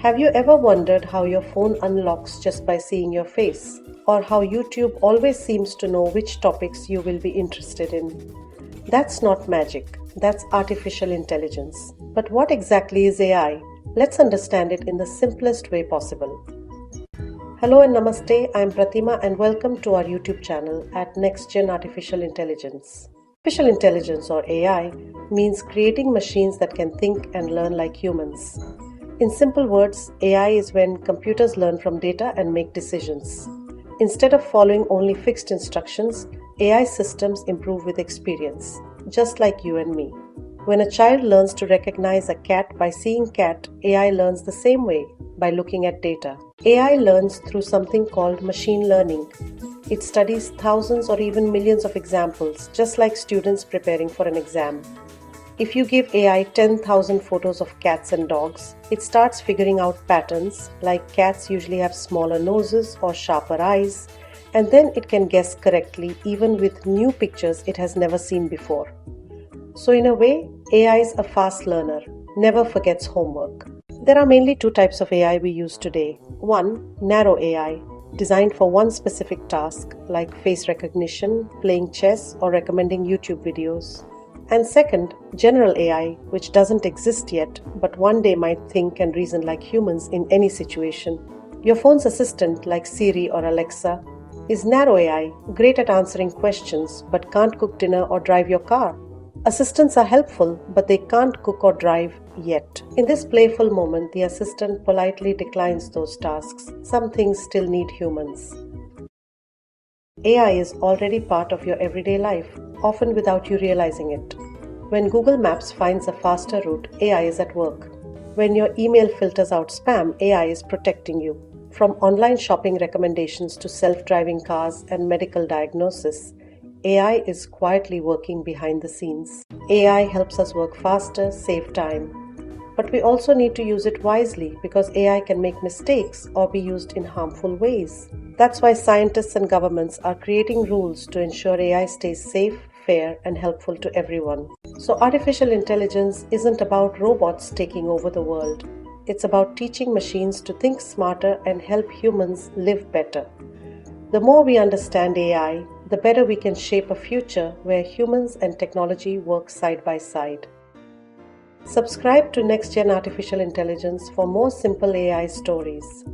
Have you ever wondered how your phone unlocks just by seeing your face? Or how YouTube always seems to know which topics you will be interested in? That's not magic, that's artificial intelligence. But what exactly is AI? Let's understand it in the simplest way possible. Hello and namaste, I'm Pratima and welcome to our YouTube channel at NextGen Artificial Intelligence. Artificial intelligence or AI means creating machines that can think and learn like humans. In simple words, AI is when computers learn from data and make decisions. Instead of following only fixed instructions, AI systems improve with experience, just like you and me. When a child learns to recognize a cat by seeing cat, AI learns the same way by looking at data. AI learns through something called machine learning. It studies thousands or even millions of examples, just like students preparing for an exam. If you give AI 10,000 photos of cats and dogs, it starts figuring out patterns, like cats usually have smaller noses or sharper eyes, and then it can guess correctly even with new pictures it has never seen before. So in a way, AI is a fast learner, never forgets homework. There are mainly two types of AI we use today. One, narrow AI, designed for one specific task, like face recognition, playing chess, or recommending YouTube videos. And second, general AI, which doesn't exist yet, but one day might think and reason like humans in any situation. Your phone's assistant, like Siri or Alexa, is narrow AI, great at answering questions, but can't cook dinner or drive your car. Assistants are helpful, but they can't cook or drive yet. In this playful moment, the assistant politely declines those tasks. Some things still need humans. AI is already part of your everyday life, often without you realizing it. When Google Maps finds a faster route, AI is at work. When your email filters out spam, AI is protecting you. From online shopping recommendations to self-driving cars and medical diagnosis, AI is quietly working behind the scenes. AI helps us work faster, save time. But we also need to use it wisely because AI can make mistakes or be used in harmful ways. That's why scientists and governments are creating rules to ensure AI stays safe, fair, and helpful to everyone. So artificial intelligence isn't about robots taking over the world. It's about teaching machines to think smarter and help humans live better. The more we understand AI, the better we can shape a future where humans and technology work side by side. Subscribe to NextGen Artificial Intelligence for more simple AI stories.